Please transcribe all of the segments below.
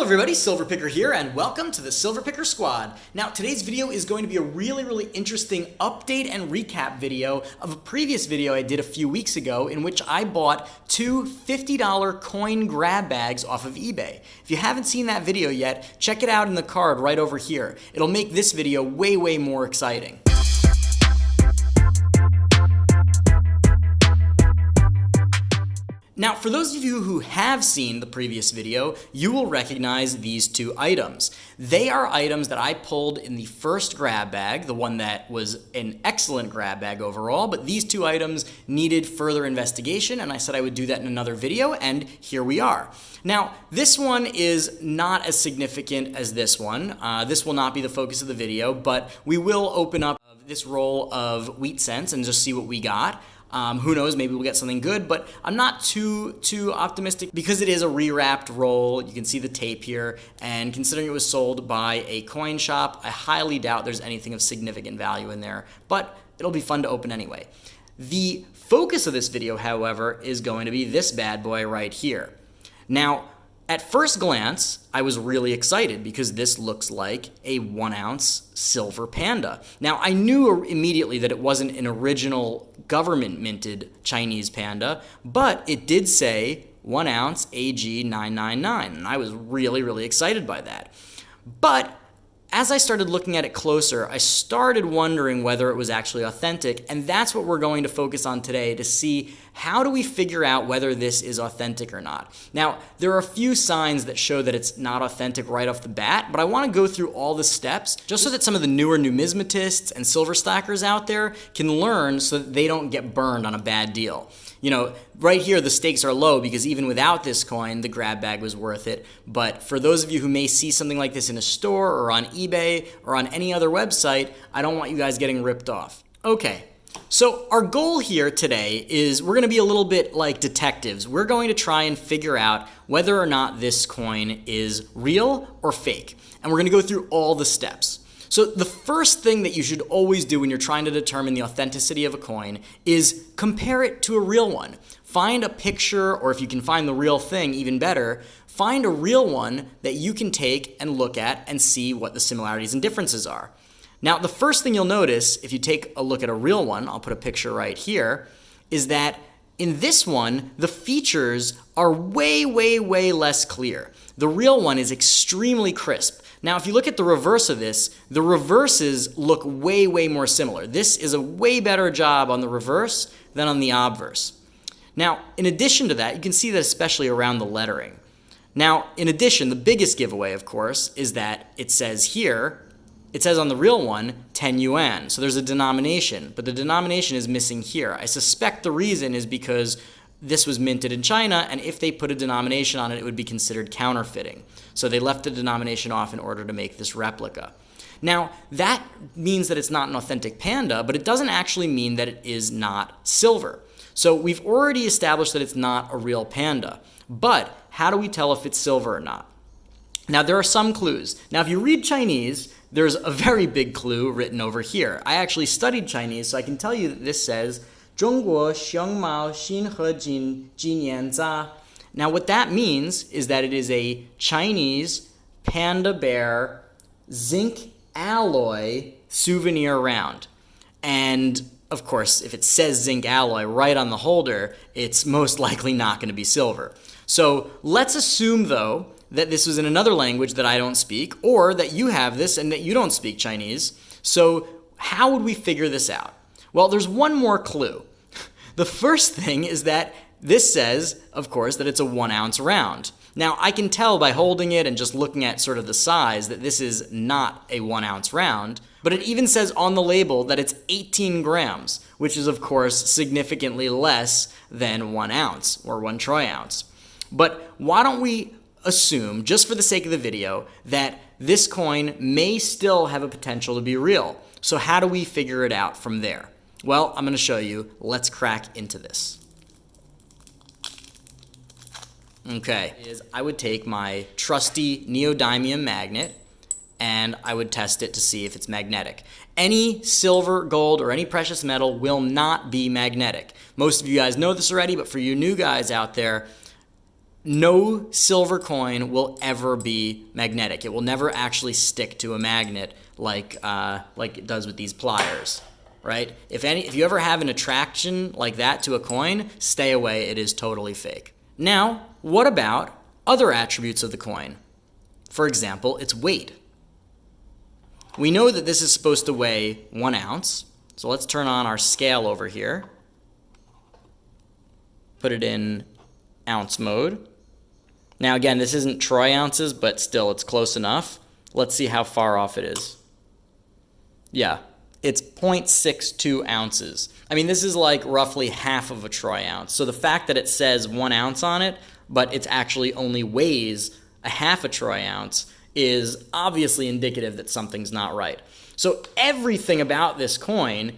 everybody, Silver Picker here, and welcome to the Silver Picker Squad. Now, today's video is going to be a really interesting update and recap video of a previous video I did a few weeks ago in which I bought two $50 coin grab bags off of eBay. If you haven't seen that video yet, check it out in the card right over here. It'll make this video way more exciting. Now, for those of you who have seen the previous video, you will recognize these two items. They are items that I pulled in the first grab bag, the one that was an excellent grab bag overall, but these two items needed further investigation, and I said I would do that in another video, and here we are. Now, this one is not as significant as this one. This will not be the focus of the video, but we will open up this roll of wheat cents and just see what we got. Who knows, maybe we'll get something good, but I'm not too optimistic because it is a rewrapped roll. You can see the tape here, and considering it was sold by a coin shop, I highly doubt there's anything of significant value in there, but it'll be fun to open anyway. The focus of this video, however, is going to be this bad boy right here. Now, at first glance, I was really excited because this looks like a 1 ounce silver panda. Now, I knew immediately that it wasn't an original government minted Chinese panda, but it did say 1 ounce AG 999, and I was really excited by that. But as I started looking at it closer, I started wondering whether it was actually authentic, and that's what we're going to focus on today to see how do we figure out whether this is authentic or not. Now, there are a few signs that show that it's not authentic right off the bat, but I want to go through all the steps just so that some of the newer numismatists and silver stackers out there can learn so that they don't get burned on a bad deal. You know, right here the stakes are low because even without this coin, the grab bag was worth it. But for those of you who may see something like this in a store or on eBay or on any other website, I don't want you guys getting ripped off. Okay, so our goal here today is we're going to be a little bit like detectives. We're going to try and figure out whether or not this coin is real or fake. And we're going to go through all the steps. So the first thing that you should always do when you're trying to determine the authenticity of a coin is compare it to a real one. Find a picture, or if you can find the real thing, even better, find a real one that you can take and look at and see what the similarities and differences are. Now, the first thing you'll notice if you take a look at a real one, I'll put a picture right here, is that in this one, the features are way less clear. The real one is extremely crisp. Now, if you look at the reverse of this, the reverses look way more similar. This is a way better job on the reverse than on the obverse. Now, in addition to that, you can see that especially around the lettering. Now, in addition, the biggest giveaway, of course, is that it says here, it says on the real one, 10 yuan. So there's a denomination, but the denomination is missing here. I suspect the reason is because this was minted in China, and if they put a denomination on it, it would be considered counterfeiting. So they left the denomination off in order to make this replica. Now, that means that it's not an authentic panda, but it doesn't actually mean that it is not silver. So we've already established that it's not a real panda. But how do we tell if it's silver or not? Now, there are some clues. Now, if you read Chinese, there's a very big clue written over here. I actually studied Chinese, so I can tell you that this says, 中国熊猫新合金纪念札. Now, what that means is that it is a Chinese panda bear zinc alloy souvenir round. And, of course, if it says zinc alloy right on the holder, it's most likely not going to be silver. So let's assume, though, that this was in another language that I don't speak, or that you have this and that you don't speak Chinese. So how would we figure this out? Well, there's one more clue. The first thing is that this says, of course, that it's a 1 ounce round. Now, I can tell by holding it and just looking at sort of the size that this is not a 1 ounce round, but it even says on the label that it's 18 grams, which is, of course, significantly less than 1 ounce or 1 troy ounce. But why don't we assume, just for the sake of the video, that this coin may still have a potential to be real. So how do we figure it out from there? Well, I'm going to show you. Let's crack into this. Okay, I would take my trusty neodymium magnet and I would test it to see if it's magnetic. Any silver, gold, or any precious metal will not be magnetic. Most of you guys know this already, but for you new guys out there, no silver coin will ever be magnetic. It will never actually stick to a magnet like it does with these pliers, right? If you ever have an attraction like that to a coin, stay away. It is totally fake. Now, what about other attributes of the coin? For example, its weight. We know that this is supposed to weigh 1 ounce. So let's turn on our scale over here. Put it in ounce mode. Now again, this isn't troy ounces, but still it's close enough. Let's see how far off it is. Yeah, it's 0.62 ounces. I mean, this is like roughly half of a troy ounce. So the fact that it says 1 ounce on it, but it actually only weighs a half a troy ounce is obviously indicative that something's not right. So everything about this coin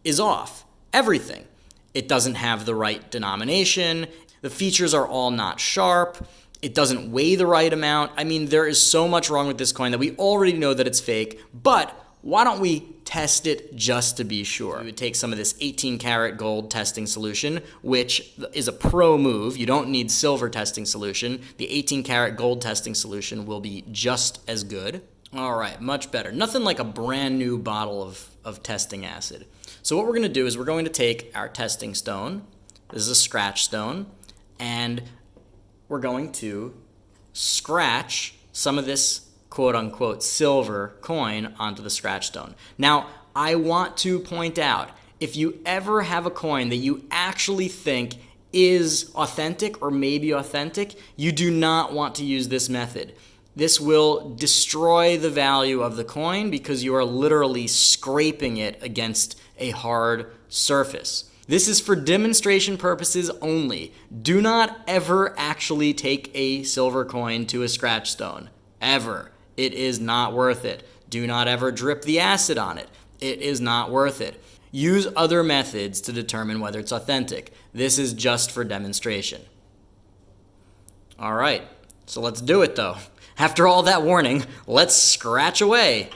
is off. Everything. It doesn't have the right denomination. The features are all not sharp. It doesn't weigh the right amount. I mean, there is so much wrong with this coin that we already know that it's fake, but why don't we test it just to be sure? We would take some of this 18 karat gold testing solution, which is a pro move. You don't need silver testing solution. The 18 karat gold testing solution will be just as good. All right, much better. Nothing like a brand new bottle of testing acid. So what we're going to do is we're going to take our testing stone. This is a scratch stone. And we're going to scratch some of this quote-unquote silver coin onto the scratch stone. Now, I want to point out, if you ever have a coin that you actually think is authentic or maybe authentic, you do not want to use this method. This will destroy the value of the coin because you are literally scraping it against a hard surface. This is for demonstration purposes only. Do not ever actually take a silver coin to a scratch stone. Ever. It is not worth it. Do not ever drip the acid on it. It is not worth it. Use other methods to determine whether it's authentic. This is just for demonstration. All right, so let's do it though. After all that warning, let's scratch away.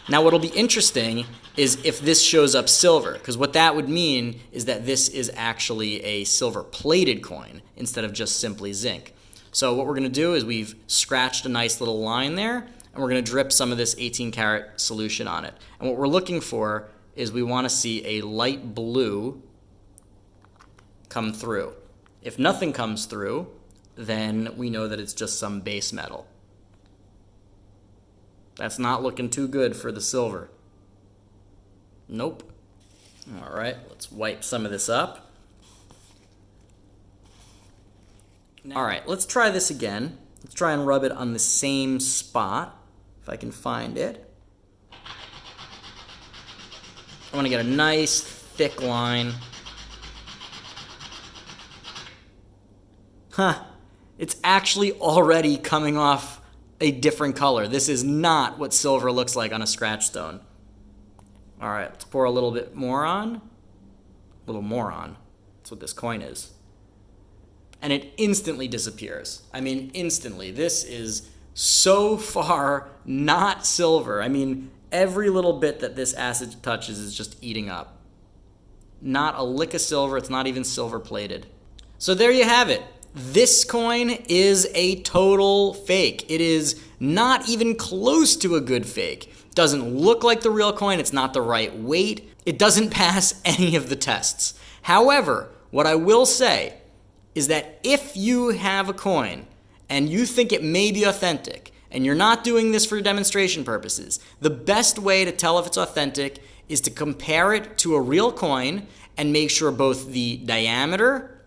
Now what'll be interesting is if this shows up silver, because what that would mean is that this is actually a silver plated coin instead of just simply zinc. So what we're going to do is we've scratched a nice little line there, and we're going to drip some of this 18 karat solution on it. And what we're looking for is we want to see a light blue come through. If nothing comes through, then we know that it's just some base metal. That's not looking too good for the silver. Nope. All right, let's wipe some of this up. All right, let's try this again. Let's try and rub it on the same spot, if I can find it. I want to get a nice thick line. Huh, it's actually already coming off a different color. This is not what silver looks like on a scratch stone. All right, let's pour a little bit more on. A little more on. That's what this coin is. And it instantly disappears. I mean, instantly. This is so far not silver. I mean, every little bit that this acid touches is just eating up. Not a lick of silver. It's not even silver plated. So there you have it. This coin is a total fake. It is not even close to a good fake. Doesn't look like the real coin. It's not the right weight. It doesn't pass any of the tests. However, what I will say is that if you have a coin and you think it may be authentic and you're not doing this for demonstration purposes, the best way to tell if it's authentic is to compare it to a real coin and make sure both the diameter,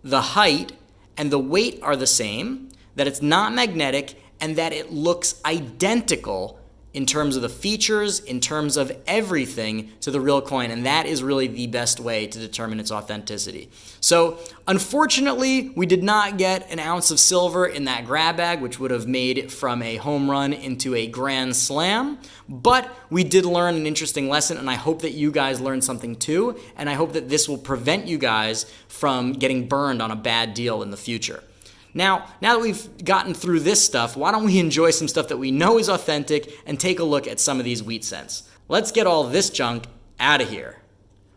the height, and the weight are the same, that it's not magnetic, and that it looks identical in terms of the features, in terms of everything to the real coin, and that is really the best way to determine its authenticity. So, unfortunately, we did not get an ounce of silver in that grab bag, which would have made it from a home run into a grand slam, but we did learn an interesting lesson, and I hope that you guys learned something too, and I hope that this will prevent you guys from getting burned on a bad deal in the future. Now that we've gotten through this stuff, why don't we enjoy some stuff that we know is authentic and take a look at some of these wheat cents. Let's get all this junk out of here.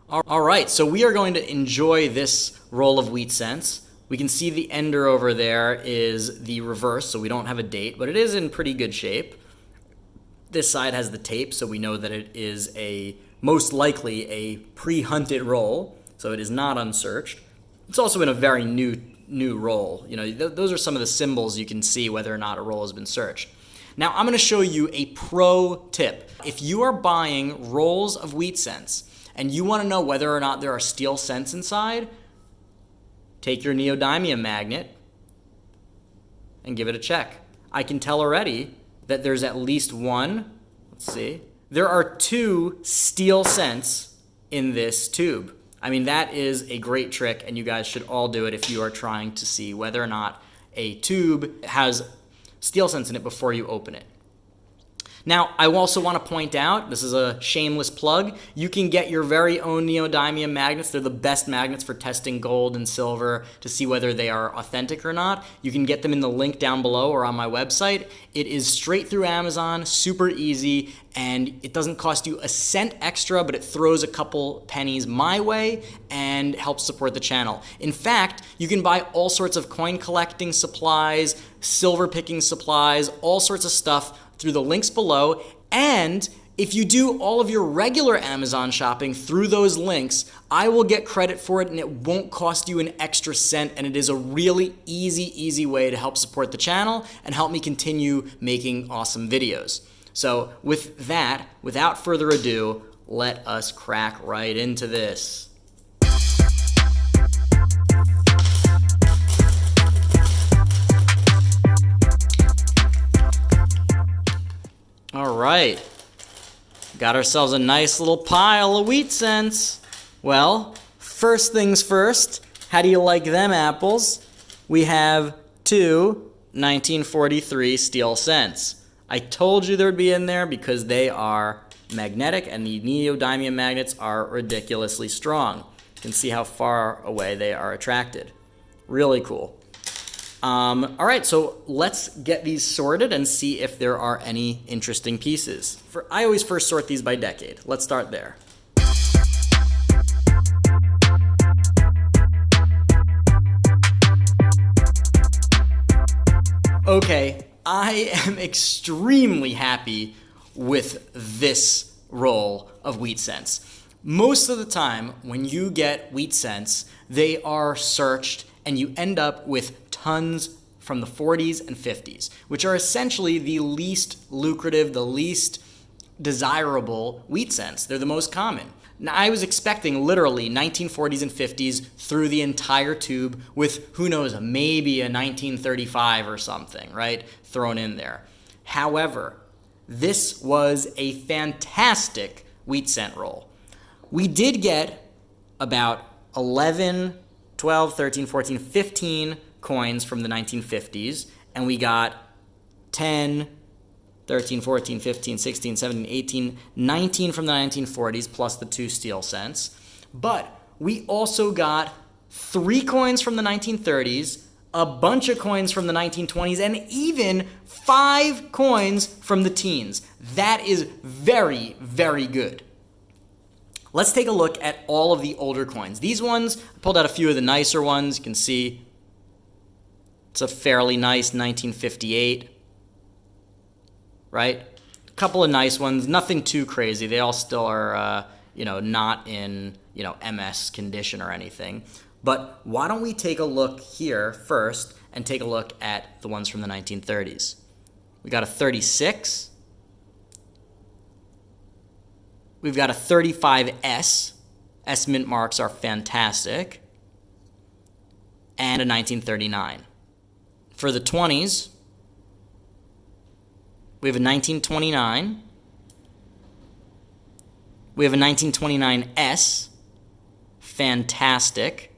All right, so we are going to enjoy this roll of wheat cents. We can see the ender over there is the reverse, so we don't have a date, but it is in pretty good shape. This side has the tape, so we know that it is most likely a pre-hunted roll, so it is not unsearched. It's also in a very new roll. You know, those are some of the symbols you can see whether or not a roll has been searched. Now I'm going to show you a pro tip. If you are buying rolls of wheat cents and you want to know whether or not there are steel cents inside, take your neodymium magnet and give it a check. I can tell already that there's at least one, let's see, there are 2 steel cents in this tube. I mean, that is a great trick, and you guys should all do it if you are trying to see whether or not a tube has steel cents in it before you open it. Now, I also want to point out, this is a shameless plug, you can get your very own neodymium magnets. They're the best magnets for testing gold and silver to see whether they are authentic or not. You can get them in the link down below or on my website. It is straight through Amazon, super easy, and it doesn't cost you a cent extra, but it throws a couple pennies my way and helps support the channel. In fact, you can buy all sorts of coin collecting supplies, silver picking supplies, all sorts of stuff through the links below. And if you do all of your regular Amazon shopping through those links, I will get credit for it and it won't cost you an extra cent, and it is a really easy way to help support the channel and help me continue making awesome videos. So with that, without further ado, let us crack right into this. All right, got ourselves a nice little pile of wheat cents. Well, first things first, how do you like them apples? We have 2 1943 steel cents. I told you they would be in there because they are magnetic and the neodymium magnets are ridiculously strong. You can see how far away they are attracted. Really cool. All right, so let's get these sorted and see if there are any interesting pieces. I always first sort these by decade. Let's start there. Okay, I am extremely happy with this roll of wheat cents. Most of the time, when you get wheat cents, they are searched and you end up with tons from the 40s and 50s, which are essentially the least lucrative, the least desirable wheat cents. They're the most common. Now, I was expecting literally 1940s and 50s through the entire tube with, who knows, maybe a 1935 or something, right, thrown in there. However, this was a fantastic wheat cent roll. We did get about 11, 12, 13, 14, 15 coins from the 1950s, and we got 10, 13, 14, 15, 16, 17, 18, 19 from the 1940s, plus the 2 steel cents. But we also got 3 coins from the 1930s, a bunch of coins from the 1920s, and even 5 coins from the teens. That is very, very good. Let's take a look at all of the older coins. These ones, I pulled out a few of the nicer ones. You can see it's a fairly nice 1958, right? A couple of nice ones, nothing too crazy. They all still are, not in, MS condition or anything. But why don't we take a look here first and take a look at the ones from the 1930s. We got a 36. We've got a 35S. S mint marks are fantastic. And a 1939. For the 20s, we have a 1929. We have a 1929S. Fantastic.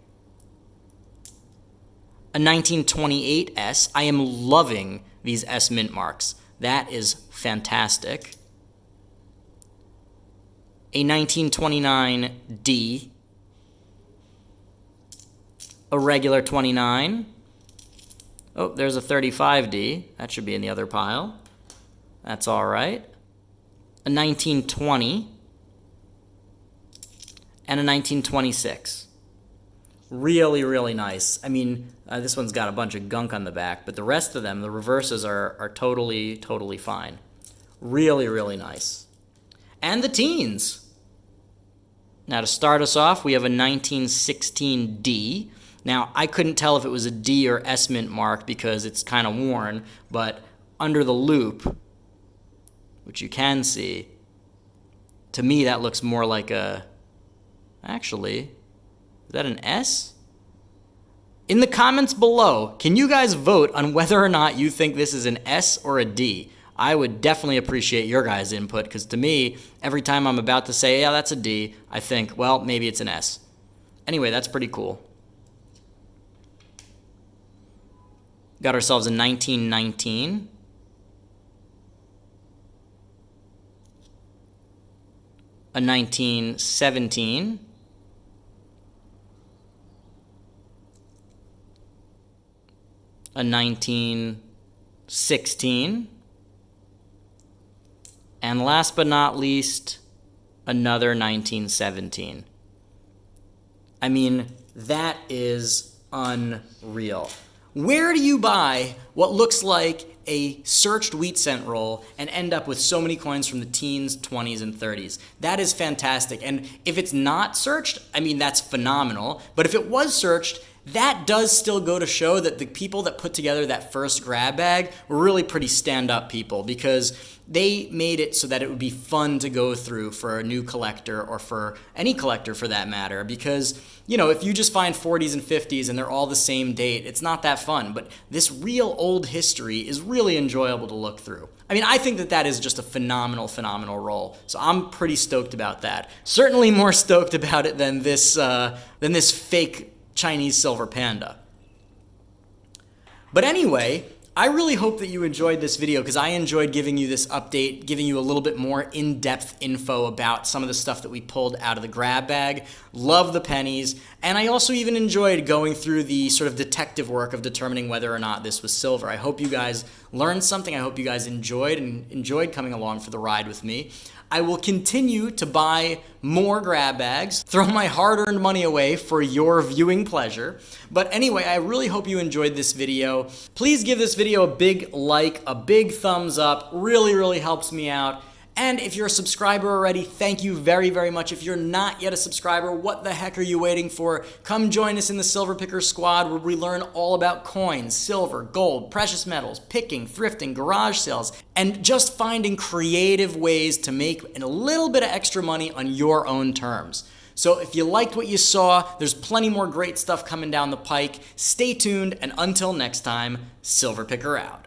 A 1928S. I am loving these S mint marks. That is fantastic. A 1929D. A regular 29. Oh, there's a 35D. That should be in the other pile. That's all right. A 1920. And a 1926. Really, really nice. I mean, this one's got a bunch of gunk on the back, but the rest of them, the reverses are totally, totally fine. Really, really nice. And the teens. Now to start us off, we have a 1916D. Now, I couldn't tell if it was a D or S mint mark because it's kind of worn, but under the loop, which you can see, to me that looks more like a... Actually, is that an S? In the comments below, can you guys vote on whether or not you think this is an S or a D? I would definitely appreciate your guys' input, because to me, every time I'm about to say, yeah, that's a D, I think, well, maybe it's an S. Anyway, that's pretty cool. Got ourselves a 1919. A 1917. A 1916. And last but not least, another 1917. I mean, that is unreal. Where do you buy what looks like a searched wheat cent roll and end up with so many coins from the teens, 20s, and 30s? That is fantastic. And if it's not searched, I mean, that's phenomenal. But if it was searched, that does still go to show that the people that put together that first grab bag were really pretty stand-up people, because they made it so that it would be fun to go through for a new collector, or for any collector for that matter, because, you know, if you just find 40s and 50s and they're all the same date, it's not that fun. But this real old history is really enjoyable to look through. I mean, I think that that is just a phenomenal, phenomenal roll. So I'm pretty stoked about that. Certainly more stoked about it than this fake Chinese silver panda. But anyway, I really hope that you enjoyed this video, because I enjoyed giving you this update, giving you a little bit more in-depth info about some of the stuff that we pulled out of the grab bag. Love the pennies, and I also even enjoyed going through the sort of detective work of determining whether or not this was silver. I hope you guys learned something. I hope you guys enjoyed coming along for the ride with me. I will continue to buy more grab bags, throw my hard-earned money away for your viewing pleasure. But anyway, I really hope you enjoyed this video. Please give this video a big like, a big thumbs up. Really, really helps me out. And if you're a subscriber already, thank you very, very much. If you're not yet a subscriber, what the heck are you waiting for? Come join us in the Silver Picker Squad, where we learn all about coins, silver, gold, precious metals, picking, thrifting, garage sales, and just finding creative ways to make a little bit of extra money on your own terms. So if you liked what you saw, there's plenty more great stuff coming down the pike. Stay tuned, and until next time, Silver Picker out.